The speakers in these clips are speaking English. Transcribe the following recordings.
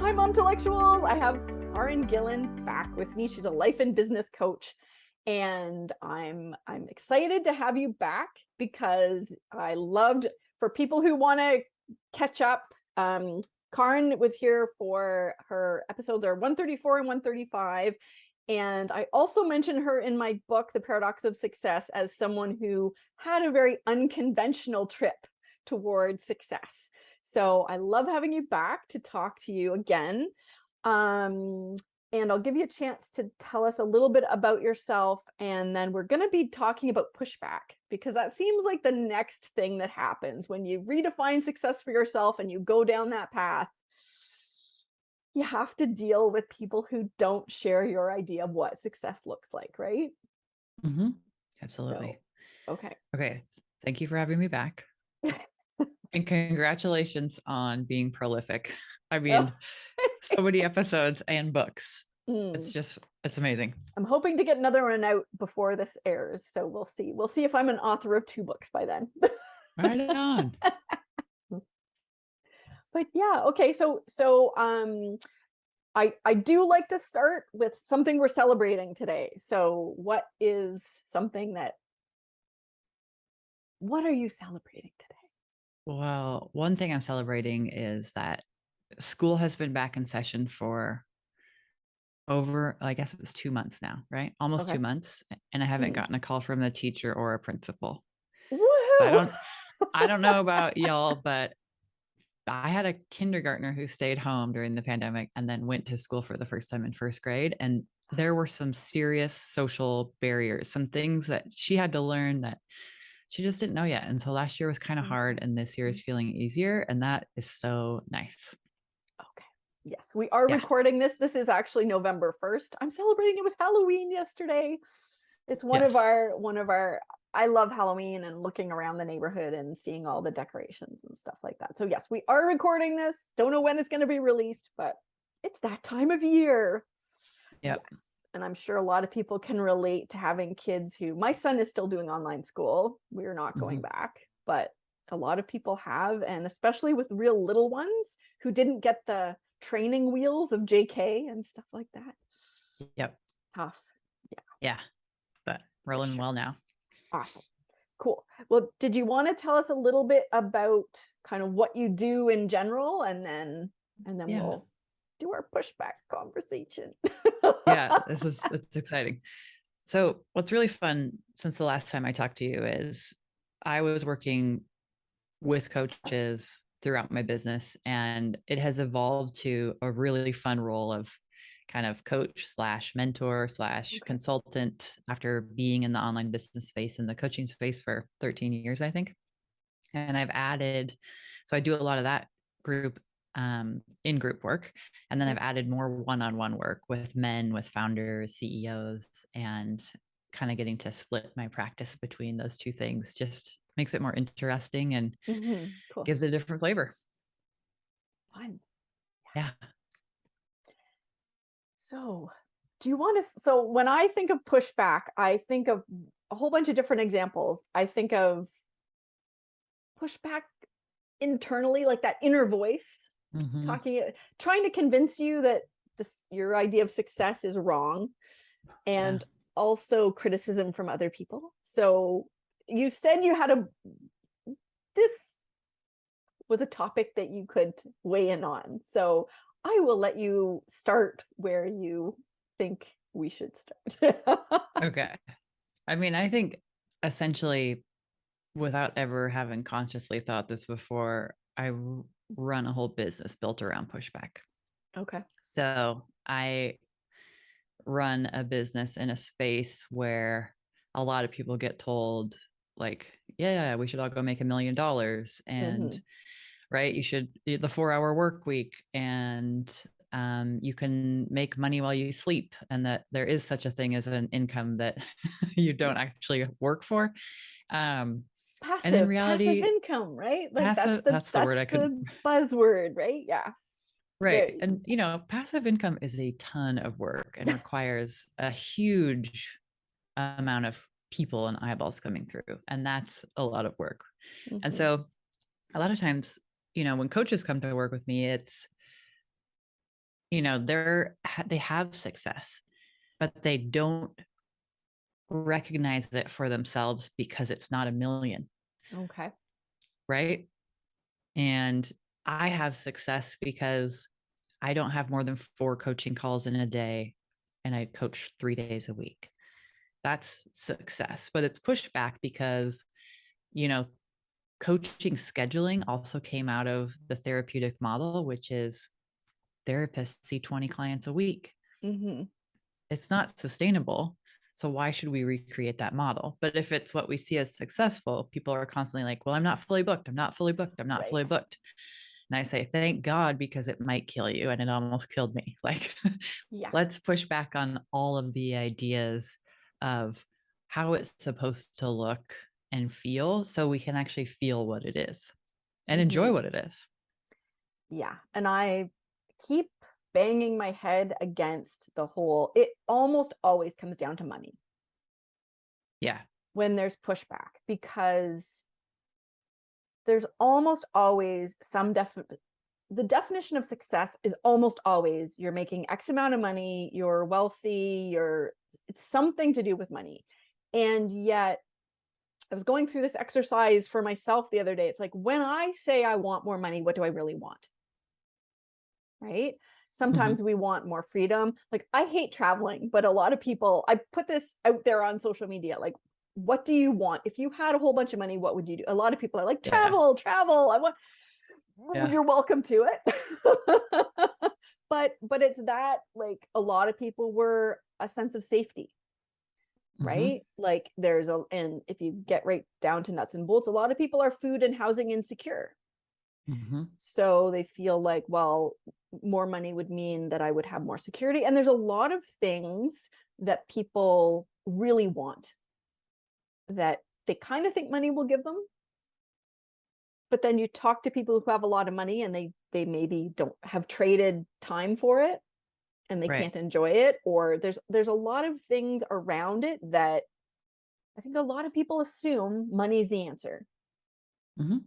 Hi, Momtellectuals. I have Karin Gillen back with me. She's a life and business coach, and I'm excited to have you back because I loved, for people who want to catch up, Karin was here for her episodes are 134 and 135. And I also mentioned her in my book, The Paradox of Success, as someone who had a very unconventional trip towards success. So I love having you back to talk to you again. And I'll give you a chance to tell us a little bit about yourself. And then we're going to be talking about pushback, because that seems like the next thing that happens when you redefine success for yourself and you go down that path. You have to deal with people who don't share your idea of what success looks like, right? Mm-hmm. Absolutely. So, okay. Okay. Thank you for having me back. And congratulations on being prolific. I mean, so many episodes and books. It's amazing. I'm hoping to get another one out before this airs. So we'll see. We'll see if I'm an author of 2 books by then. Right on. But yeah, okay. So I do like to start with something we're celebrating today. So what are you celebrating today? Well, one thing I'm celebrating is that school has been back in session for over, I guess it's 2 months now, right? Almost Okay. 2 months. And I haven't gotten a call from the teacher or a principal. So Woohoo! I don't know about y'all, but I had a kindergartner who stayed home during the pandemic and then went to school for the first time in first grade. And there were some serious social barriers, some things that she had to learn that she just didn't know yet. And so last year was kind of hard, and this year is feeling easier. And that is so nice. Okay. Yes, we are Yeah. recording this. This is actually November 1st. I'm celebrating. It was Halloween yesterday. It's one of Yes. our I love Halloween and looking around the neighborhood and seeing all the decorations and stuff like that. So yes, we are recording this. Don't know when it's going to be released, but it's that time of year. Yep. Yes. And I'm sure a lot of people can relate to having kids who, my son is still doing online school. We're not going back, but a lot of people have, and especially with real little ones who didn't get the training wheels of JK and stuff like that. Yep. Tough. Yeah. But rolling sure. well now. Awesome. Cool. Well, did you want to tell us a little bit about kind of what you do in general, and then Yeah. we'll do our pushback conversation? Yeah. It's exciting. So what's really fun since the last time I talked to you is I was working with coaches throughout my business, and it has evolved to a really fun role of kind of coach slash mentor slash consultant after being in the online business space and the coaching space for 13 years, I think. And I've added, so I do a lot of that group in group work. And then I've added more one-on-one work with men, with founders, CEOs, and kind of getting to split my practice between those two things just makes it more interesting and Cool. gives it a different flavor. Fun. Yeah. So do you want to, so when I think of pushback, I think of a whole bunch of different examples. I think of pushback internally, like that inner voice trying to convince you that your idea of success is wrong, and also criticism from other people. So you said you had this was a topic that you could weigh in on. So I will let you start where you think we should start. Okay. I mean, I think essentially, without ever having consciously thought this before, I run a whole business built around pushback. Okay. So I run a business in a space where a lot of people get told, like, yeah, we should all go make $1 million. And right, you should, the 4-hour work week, and you can make money while you sleep, and that there is such a thing as an income that you don't actually work for. And in reality, passive income, right? Like passive, that's the word I couldn't. buzzword, right? Yeah. Right. And, passive income is a ton of work and requires a huge amount of people and eyeballs coming through. And that's a lot of work. And so a lot of times, when coaches come to work with me, it's they have success, but they don't recognize it for themselves because it's not a million, Okay. right? And I have success because I don't have more than 4 coaching calls in a day and I coach 3 days a week. That's success, but it's pushback because, you know, coaching scheduling also came out of the therapeutic model, which is therapists see 20 clients a week. Mm-hmm. It's not sustainable. So why should we recreate that model? But if it's what we see as successful, people are constantly like, well, I'm not fully booked. I'm not fully booked. I'm not fully Right. booked. And I say, thank God, because it might kill you. And it almost killed me. Like, Yeah. let's push back on all of the ideas of how it's supposed to look and feel so we can actually feel what it is and enjoy Mm-hmm. what it is. Yeah. And I keep banging my head against the whole, it almost always comes down to money Yeah. when there's pushback, because there's almost always the definition of success is almost always you're making X amount of money, you're wealthy, it's something to do with money. And yet I was going through this exercise for myself the other day. It's like, when I say I want more money, what do I really want? Right? Mhm. Sometimes we want more freedom. Like, I hate traveling, but a lot of people, I put this out there on social media, like, what do you want? If you had a whole bunch of money, what would you do? A lot of people are like, Yeah. travel. I want, Yeah. you're welcome to it. But it's that, like, a lot of people were a sense of safety, Hmm. right? Like, and if you get right down to nuts and bolts, a lot of people are food and housing insecure. Hmm. So they feel like, well, more money would mean that I would have more security. And there's a lot of things that people really want that they kind of think money will give them. But then you talk to people who have a lot of money and they maybe don't have traded time for it and they Right. can't enjoy it, or there's a lot of things around it that I think a lot of people assume money is the answer. Hmm.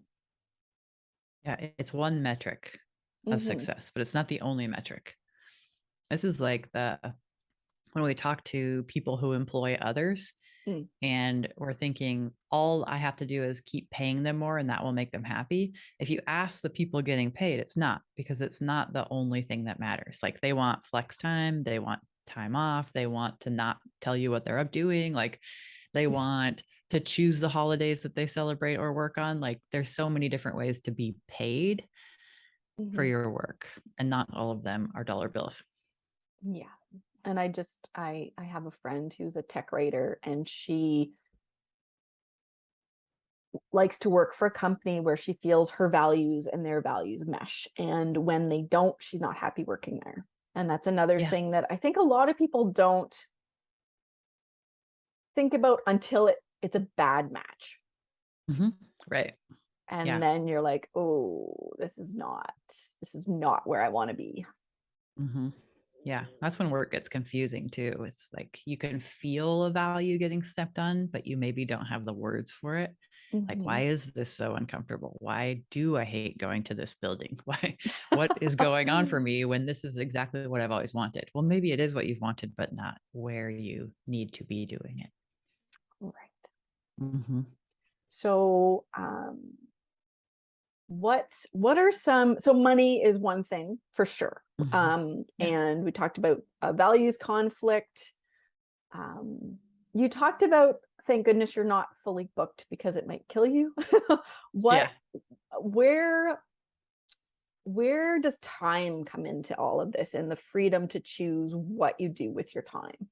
Yeah. It's one metric of Mm-hmm. success, but it's not the only metric. This is like when we talk to people who employ others Mm. and we're thinking all I have to do is keep paying them more and that will make them happy. If you ask the people getting paid, it's not, because it's not the only thing that matters. Like, they want flex time, they want time off, they want to not tell you what they're up doing. Like, they want to choose the holidays that they celebrate or work on. Like, there's so many different ways to be paid for Mm-hmm. your work, and not all of them are dollar bills. Yeah. And I have a friend who's a tech writer, and she likes to work for a company where she feels her values and their values mesh. And when they don't, she's not happy working there. And that's another Yeah. thing that I think a lot of people don't think about until it's a bad match. Hmm. Right. And Yeah. then you're like, oh, this is not where I want to be. Hmm. Yeah, that's when work gets confusing too. It's like you can feel a value getting stepped on, but you maybe don't have the words for it. Like, Mm-hmm. why is this so uncomfortable? Why do I hate going to this building? Why, what is going on for me when this is exactly what I've always wanted? Well, maybe it is what you've wanted, but not where you need to be doing it. Right. Hmm. So what are some, so money is one thing for sure. Hmm. Yeah. And we talked about values conflict. You talked about, thank goodness you're not fully booked because it might kill you. what Yeah. where where does time come into all of this, and the freedom to choose what you do with your time?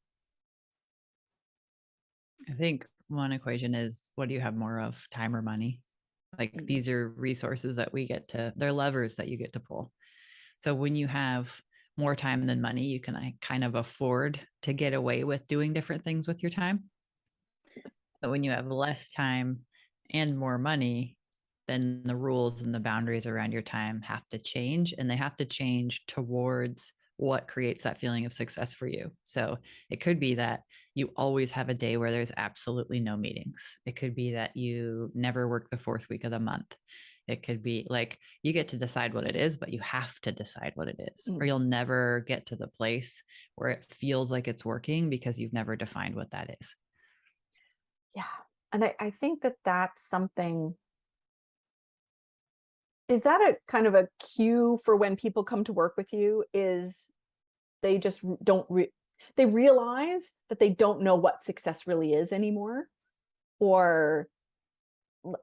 I think one equation is, what do you have more of, time or money? Like, Mm. these are resources that they're levers that you get to pull. So when you have more time than money, you can kind of afford to get away with doing different things with your time. But when you have less time and more money, then the rules and the boundaries around your time have to change, and they have to change towards what creates that feeling of success for you. So it could be that you always have a day where there's absolutely no meetings. It could be that you never work the fourth week of the month. It could be like you get to decide what it is, but you have to decide what it is, or Mm, you'll never get to the place where it feels like it's working because you've never defined what that is. yeah. And I think that that's something, is that a kind of a cue for when people come to work with you, is they just they realize that they don't know what success really is anymore? Or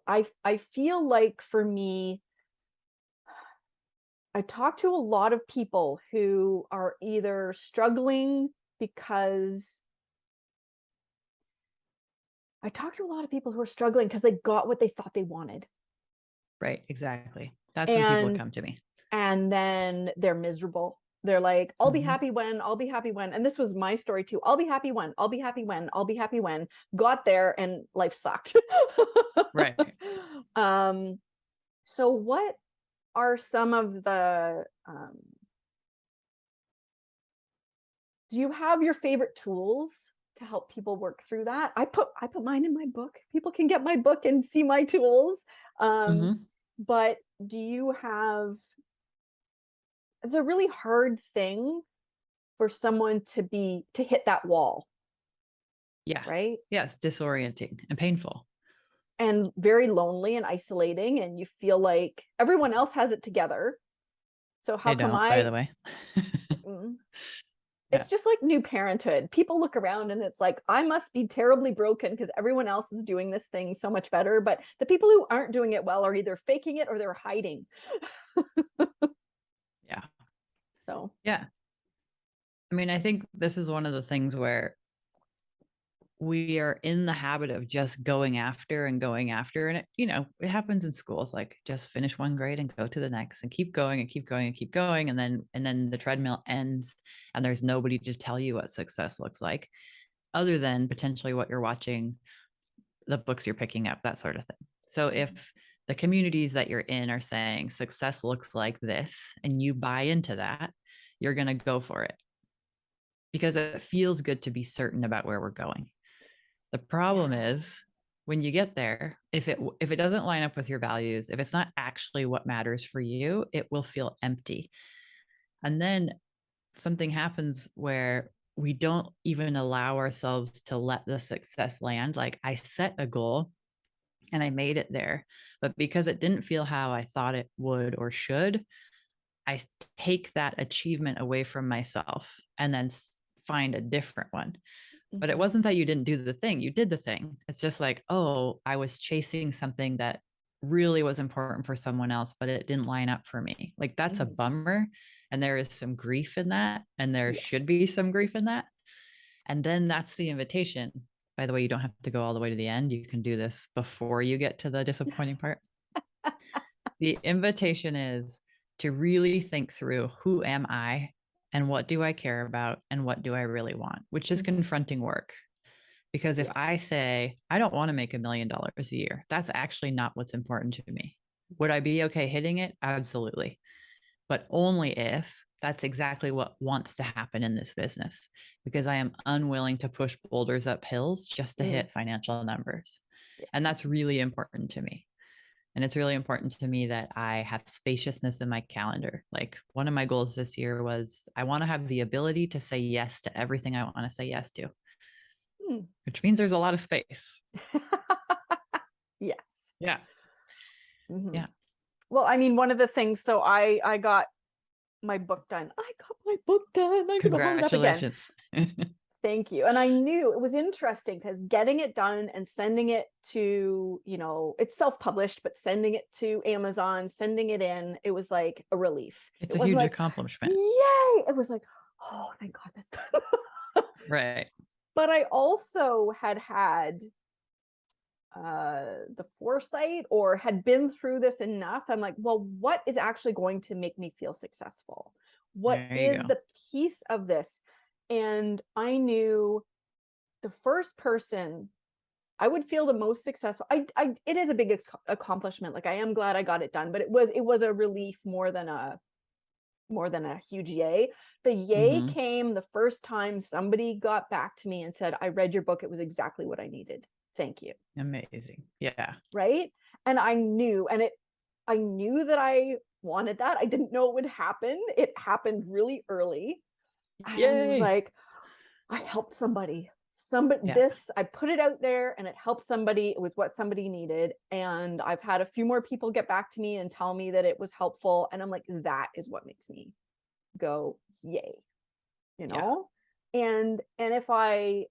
I feel like for me, I talk to a lot of people who are either struggling because I talk to a lot of people who are struggling because they got what they thought they wanted. Right. Exactly. That's when people And come to me. then they're miserable. They're like, I'll be Mhm. happy when, I'll be happy when. And this was my story too. I'll be happy when, I'll be happy when, I'll be happy when. Got there and life sucked. Right. um, so what are some of the do you have your favorite tools to help people work through that? I put mine in my book. People can get my book and see my tools. Hmm. But do you have, it's a really hard thing for someone to hit that wall, Yeah. right? Yes. Disorienting and painful. And very lonely and isolating, and you feel like everyone else has it together. So how They come don't, by I the way. mm, Yeah. it's just like new parenthood. People look around and it's like, I must be terribly broken because everyone else is doing this thing so much better. But the people who aren't doing it well are either faking it or they're hiding. Yeah. So Yeah. I mean, I think this is one of the things where we are in the habit of just going after and going after. And it happens in schools, like just finish one grade and go to the next and keep going and keep going and keep going. And then the treadmill ends and there's nobody to tell you what success looks like other than potentially what you're watching, the books you're picking up, that sort of thing. So if the communities that you're in are saying success looks like this and you buy into that, you're going to go for it because it feels good to be certain about where we're going. The problem yeah. is when you get there, if it doesn't line up with your values, if it's not actually what matters for you, it will feel empty. And then something happens where we don't even allow ourselves to let the success land. Like I set a goal and I made it there, but because it didn't feel how I thought it would or should, I take that achievement away from myself and then find a different one. But it Mhm. wasn't that you didn't do the thing, you did the thing. It's just like, oh, I was chasing something that really was important for someone else, but it didn't line up for me. Like that's a Mhm. bummer. And there is some grief in that. And there should Yes. be some grief in that. And then that's the invitation. By the way, you don't have to go all the way to the end. You can do this before you get to the disappointing part. The invitation is to really think through, who am I and what do I care about and what do I really want, which is Mhm. confronting work. Because if I Yes. say, I don't want to make $1 million a year, that's actually not what's important to me. Would I be okay hitting it? Absolutely. But only if that's exactly what wants to happen in this business, because I am unwilling to push boulders up hills just to Mm. hit financial numbers. Yeah. And that's really important to me. And it's really important to me that I have spaciousness in my calendar. Like one of my goals this year was I want to have the ability to say yes to everything I want to say yes to, Mm. which means there's a lot of space. Yes. Yeah. Mhm. Yeah. Well, I mean, one of the things, so I got my book done. I got my book done. I'm gonna hold it up again. Congratulations. Thank you. And I knew it was interesting because getting it done and sending it to, it's self-published, but sending it to Amazon, sending it in, it was like a relief. It's It a wasn't huge like, accomplishment. yay. It was like, oh, thank God that's done. Right. But I also had the foresight, or had been through this enough. I'm like, well, what is actually going to make me feel successful? What There you is go. the piece of this? And I knew the first person I would feel the most successful. It is a big accomplishment. Like I am glad I got it done, but it was a relief more than more than a huge yay. The yay Mm-hmm. came the first time somebody got back to me and said, I read your book. It was exactly what I needed. Thank you. Amazing. Yeah. Right. And I knew, I knew that I wanted that. I didn't know it would happen. It happened really early. And I was Yay. like, I helped somebody. Somebody, Yeah. this, I put it out there and it helped somebody. It was what somebody needed. And I've had a few more people get back to me and tell me that it was helpful. And I'm like, that is what makes me go, yay, you Yeah. know? And if I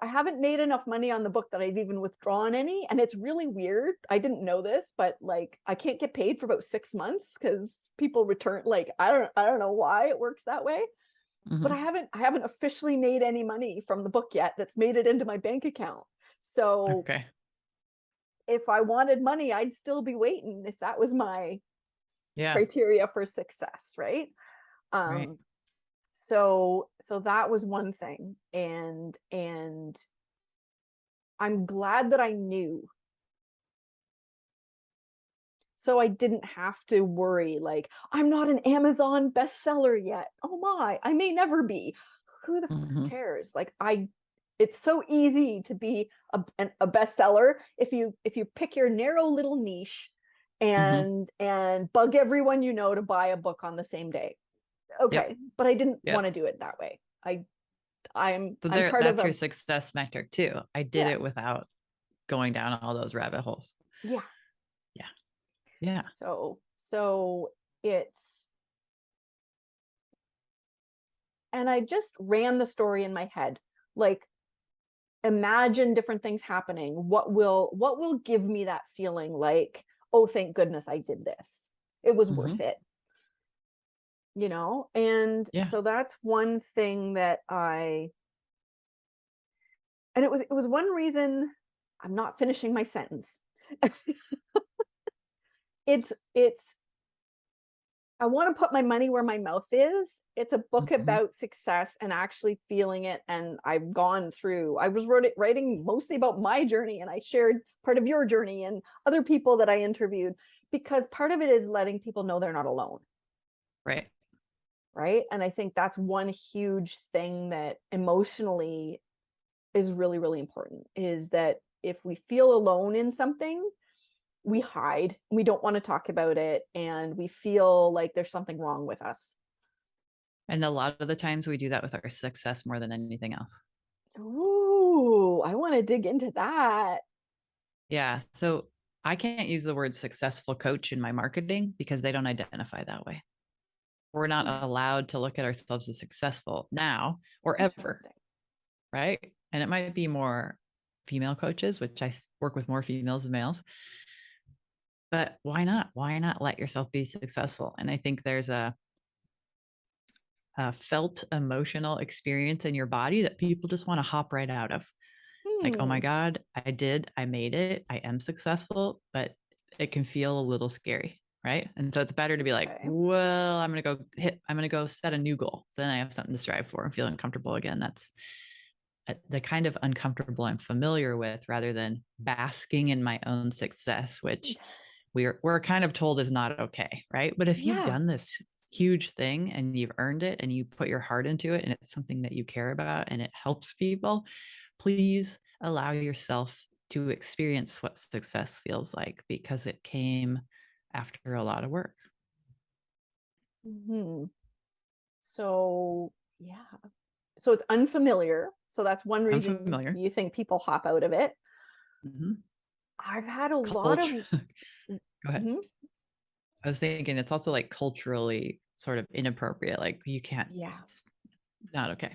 I haven't made enough money on the book that I've even withdrawn any. And it's really weird. I didn't know this, but like I can't get paid for about 6 months because people return, like I don't know why it works that way. But Mm-hmm. I haven't officially made any money from the book yet that's made it into my bank account. So Okay. if I wanted money, I'd still be waiting if that was my Yeah. criteria for success, right? Right. Um, so that was one thing. And I'm glad that I knew, so I didn't have to worry like I'm not an Amazon bestseller yet. Oh my, I may never be. Who the Mm-hmm. cares? Like it's so easy to be a bestseller if you pick your narrow little niche Mm-hmm. and bug everyone you know to buy a book on the same day. Okay, Yep. but I didn't want Yep. to do it that way. I'm So I'm there, part of that's your a, success metric too. I did yeah, it without going down all those rabbit holes. yeah. Yeah. Yeah. So it's, and I just ran the story in my head. Like, imagine different things happening. What will give me that feeling like, oh, thank goodness I did this. It was Mm-hmm. worth it. And Yeah. so that's one thing that and it was one reason. I'm not finishing my sentence. It's I want to put my money where my mouth is. It's a book Mm-hmm. about success and actually feeling it. And I was writing mostly about my journey, and I shared part of your journey and other people that I interviewed, because part of it is letting people know they're not alone. Right. Right. And I think that's one huge thing that emotionally is really, really important, is that if we feel alone in something, we hide, we don't want to talk about it, and we feel like there's something wrong with us. And a lot of the times we do that with our success more than anything else. Ooh, I want to dig into that. Yeah. So I can't use the word successful coach in my marketing because they don't identify that way. We're not Hmm, allowed to look at ourselves as successful now or ever. interesting. Right. And it might be more female coaches, which I work with more females than males. But why not? Why not let yourself be successful? And I think there's a felt emotional experience in your body that people just want to hop right out of. Like, oh my Hmm. God, I made it. I am successful, but it can feel a little scary. Right. And so it's better to be like, Okay. well, I'm going to go set a new goal. So then I have something to strive for and feeling comfortable again. That's the kind of uncomfortable I'm familiar with, rather than basking in my own success, which we're kind of told is not okay, right? But if you've Yeah. done this huge thing and you've earned it and you put your heart into it and it's something that you care about and it helps people, please allow yourself to experience what success feels like, because it came after a lot of work. Hmm. So, yeah. So it's unfamiliar. So that's one I'm reason familiar. you think people hop out of it. Mm-hmm. I've had a lot of, Culture. Go ahead. mhm. I was thinking it's also like culturally sort of inappropriate. Like you can't, Yeah. it's not okay.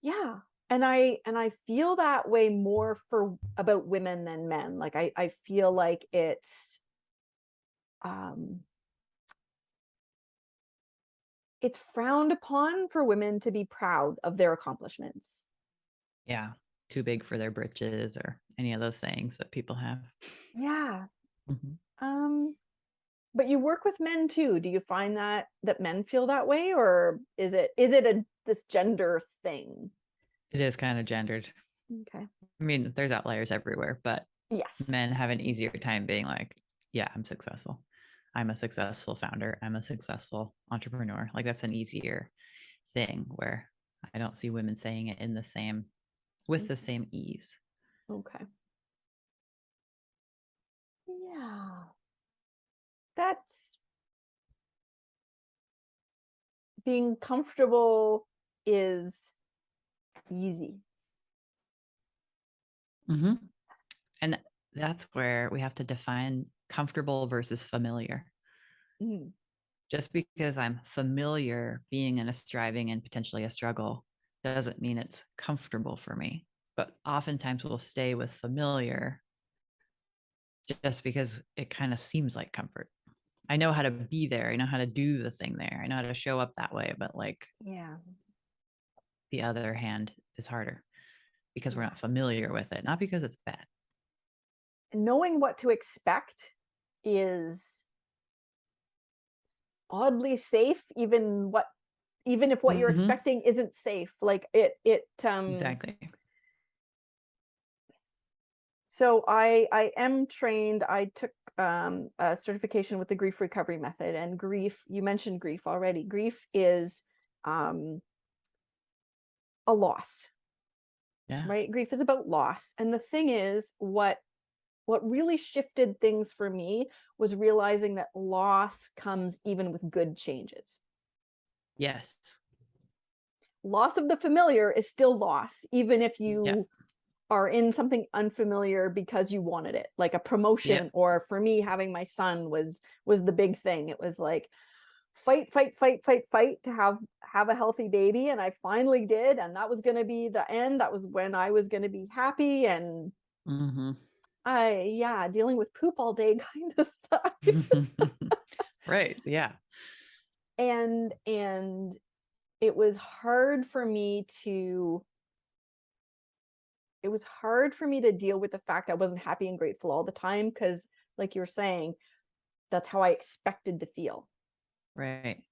Yeah. And I feel that way more for about women than men. Like I feel like um it's frowned upon for women to be proud of their accomplishments. Yeah. Too big for their britches or any of those things that people have. Yeah. Mhm. Um but you work with men too. Do you find that men feel that way, or is it a this gender thing? It is kind of gendered. Okay. I mean, there's outliers everywhere, but Yes. men have an easier time being like, yeah, I'm successful. I'm a successful founder, I'm a successful entrepreneur. Like that's an easier thing where I don't see women saying it with the same ease. Okay. Yeah. That's being comfortable is easy. Mm-hmm. And that's where we have to define comfortable versus familiar. Mm. Just because I'm familiar being in a striving and potentially a struggle doesn't mean it's comfortable for me. But oftentimes we'll stay with familiar just because it kind of seems like comfort. I know how to be there. I know how to do the thing there. I know how to show up that way. But like Yeah. the other hand is harder because we're Yeah. not familiar with it, not because it's bad. Knowing what to expect is oddly safe, even if what you're Mm-hmm. expecting isn't safe. Like Exactly. so I am trained. I took a certification with the grief recovery method, and grief, you mentioned grief already. Grief is a loss, Yeah. right? Grief is about loss. And the thing is, what really shifted things for me was realizing that loss comes even with good changes. Yes. Loss of the familiar is still loss, even if Yeah. you are in something unfamiliar because you wanted it, like a Yeah. promotion. Or for me, having my son was the big thing. It was like fight to have a healthy baby, and I finally did, and that was going to be the end. That was when I was going to be happy. And Mm-hmm. dealing with poop all day kind of sucked. Right. Yeah. and it was hard for me to deal with the fact I wasn't happy and grateful all the time, because like you were saying, that's how I expected to feel. Right.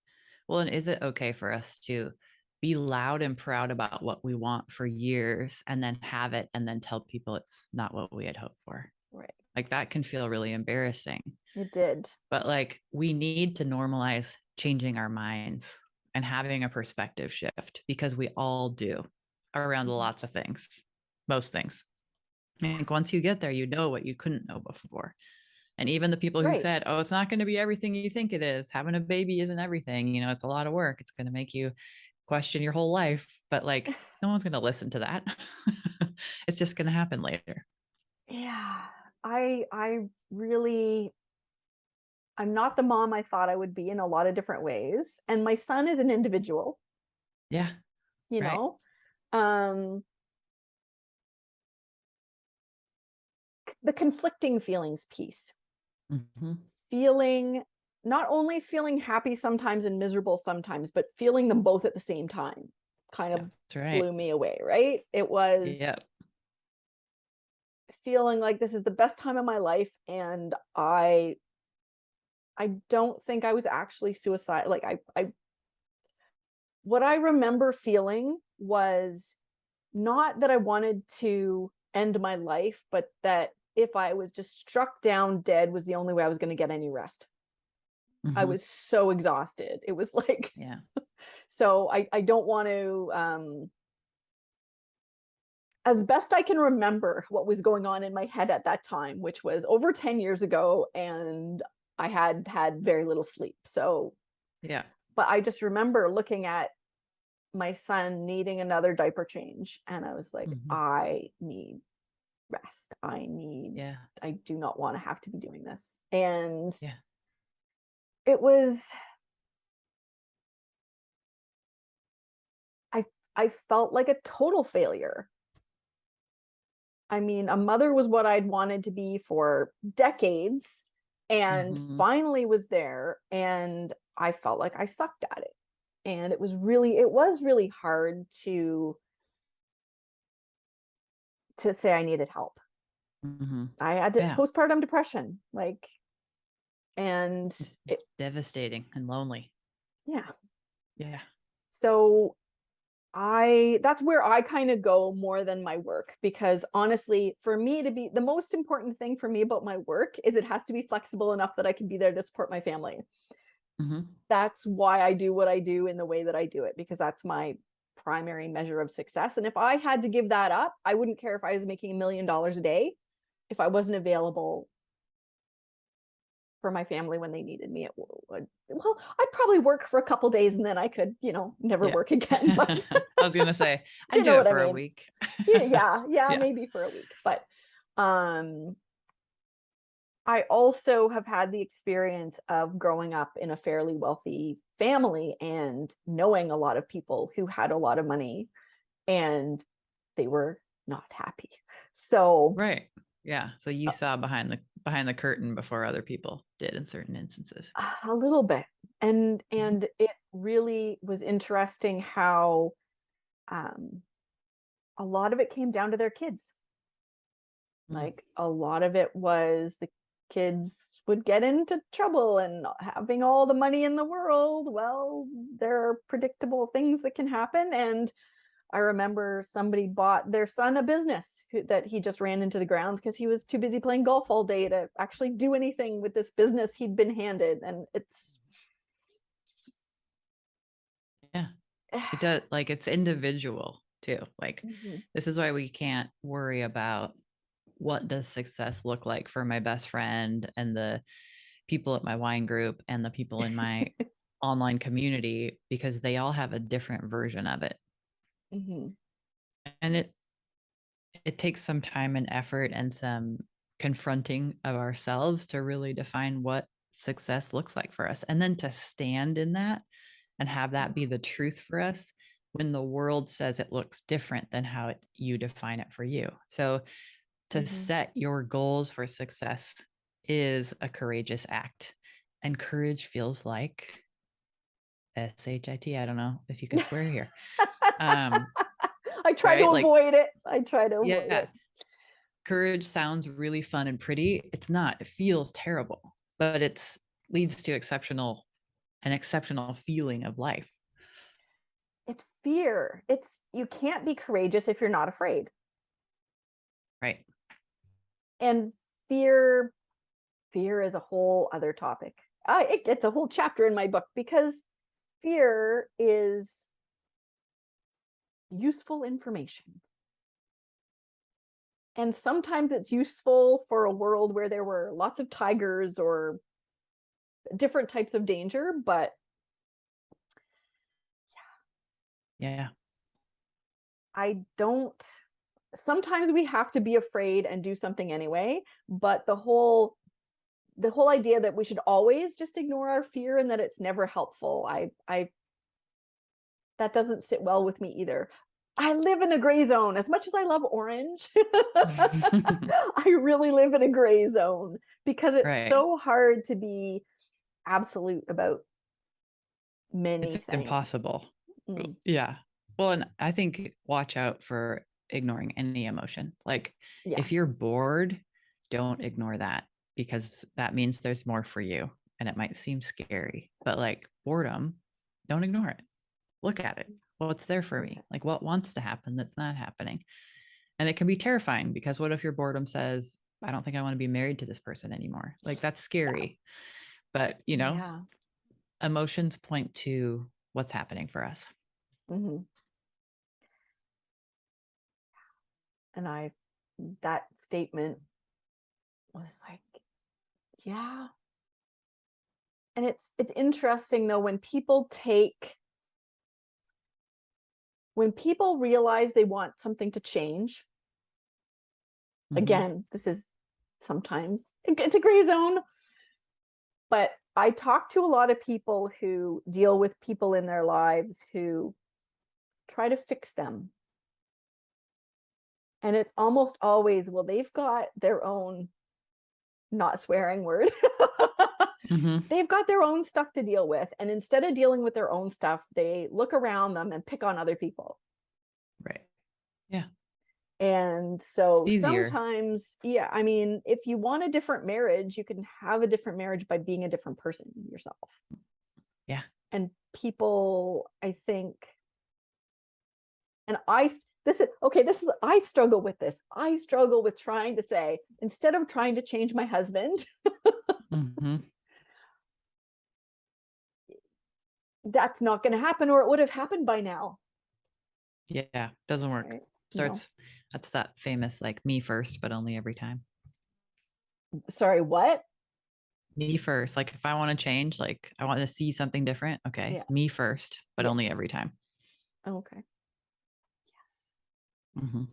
Well, and is it okay for us to be loud and proud about what we want for years and then have it and then tell people it's not what we had hoped for? Right. Like that can feel really embarrassing. It did. But like we need to normalize changing our minds and having a perspective shift because we all do around lots of things, most things. I think once you get there, you know what you couldn't know before. And even the people who Right. said, oh, it's not going to be everything you think it is. Having a baby isn't everything. It's a lot of work. It's going to make you question your whole life. But like, no one's going to listen to that. It's just going to happen later. Yeah. I really, I'm not the mom I thought I would be in a lot of different ways. And my son is an individual, Yeah. you Right. know. The conflicting feelings piece. Mm-hmm. Not only feeling happy sometimes and miserable sometimes, but feeling them both at the same time kind of That's right. blew me away, right? It was feeling like this is the best time of my life, and I don't think I was actually suicidal. Like what I remember feeling was not that I wanted to end my life, but that if I was just struck down dead was the only way I was going to get any rest. Mm-hmm. I was so exhausted. It was like, yeah. So I don't want to, as best I can remember what was going on in my head at that time, which was over 10 years ago, and I had very little sleep. So, yeah. But I just remember looking at my son needing another diaper change, and I was like, I need rest. I do not want to have to be doing this. And it was, I felt like a total failure. I mean, a mother was what I'd wanted to be for decades, and finally was there, and I felt like I sucked at it. And it was really hard to say I needed help. I had postpartum depression, and it's devastating and lonely. Yeah. Yeah. So that's where I kind of go more than my work, because honestly, for me to be, the most important thing for me about my work is it has to be flexible enough that I can be there to support my family. Mhm. That's why I do what I do in the way that I do it, because that's my primary measure of success. And if I had to give that up, I wouldn't care if I was making $1 million a day if I wasn't available for my family when they needed me. Well, I'd probably work for a couple days and then I could, never Yeah. work again. But I was gonna say, you I'd know do it what I for a mean? week. Yeah, Yeah. maybe for a week. But um I also have had the experience of growing up in a fairly wealthy family and knowing a lot of people who had a lot of money and they were not happy. So Right. Yeah. So you saw behind the curtain before other people did in certain instances. a little bit. And Mhm. it really was interesting how um a lot of it came down to their kids. Mm. Like a lot of it was the kids would get into trouble, and having all the money in the world, well, there are predictable things that can happen. And I remember somebody bought their son a business that he just ran into the ground because he was too busy playing golf all day to actually do anything with this business he'd been handed. And it's Yeah. It does, like, it's individual too. Like, Mhm. this is why we can't worry about what does success look like for my best friend and the people at my wine group and the people in my online community, because they all have a different version of it. Mhm. And it takes some time and effort and some confronting of ourselves to really define what success looks like for us, and then to stand in that and have that be the truth for us when the world says it looks different than how you define it for you. So to Mhm. set your goals for success is a courageous act, and courage feels like shit. I don't know if you can swear here. um I try to right, like, avoid it. I try to avoid yeah, it. courage sounds really fun and pretty. It's not. It feels terrible, but it's leads to an exceptional feeling of life. It's fear. You can't be courageous if you're not afraid. Right. And fear fear is a whole other topic. It gets a whole chapter in my book, because fear is useful information. And sometimes it's useful for a world where there were lots of tigers or different types of danger. But Yeah. I don't, sometimes we have to be afraid and do something anyway. But the whole idea that we should always just ignore our fear and that it's never helpful, I that doesn't sit well with me either. I live in a gray zone. As much as I love orange, I really live in a gray zone because it's Right. so hard to be absolute about many It's things. impossible. Mm, Yeah. Well, and I think watch out for ignoring any emotion. Like, yeah. if you're bored, don't ignore that, because that means there's more for you and it might seem scary. But like boredom, don't ignore it. Look at it. What's there for me? Okay. Like, what wants to happen that's not happening? And it can be terrifying, because what if your boredom says, I don't think I want to be married to this person anymore? Like, that's Yeah. scary. But, Yeah. emotions point to what's happening for us. Hmm. And that statement was like, yeah. And it's interesting though, when people realize they want something to change. Mhm. Again, this is sometimes it's a gray zone, but I talk to a lot of people who deal with people in their lives who try to fix them. And it's almost always, well, they've got their own, not swearing word. Mhm. They've got their own stuff to deal with. And instead of dealing with their own stuff, they look around them and pick on other people. Right. Yeah. And It's so easier. sometimes, yeah, I mean, if you want a different marriage, you can have a different marriage by being a different person yourself. Yeah. And people, I think, And I struggle with this. I struggle with trying to say, instead of trying to change my husband, Hmm. that's not going to happen, or it would have happened by now. Yeah, doesn't work. Right? Starts, that's that famous like me first, but only every time. No. Sorry, what? Me first. Like if I want to change, like I want to see something different. Okay. Yeah. Me first, but Yes. only every time. Okay. Yes. Hmm.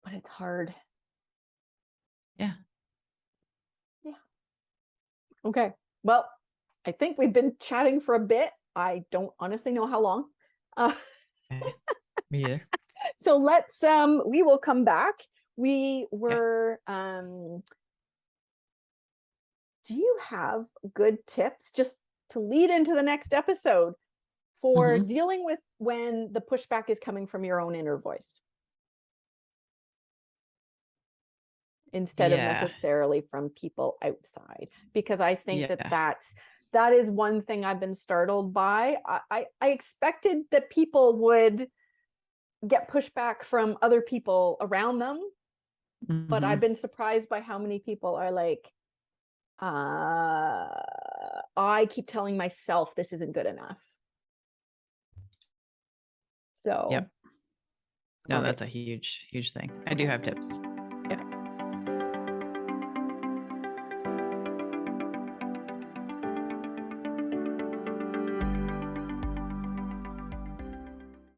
But it's hard. Yeah. Yeah. Okay. Well, I think we've been chatting for a bit. I don't honestly know how long. Uh, Okay. Me either. so we will come back. We Yeah. were do you have good tips just to lead into the next episode for Hmm. dealing with when the pushback is coming from your own inner voice instead of Yeah. necessarily from people outside? Because I think Yeah. that is one thing I've been startled by. I expected that people would get pushback from other people around them, but I've Hmm. been surprised by how many people are like, I keep telling myself this isn't good enough. So, Yep. No, all right. that's a huge, huge thing. I do Okay. have tips. Yeah.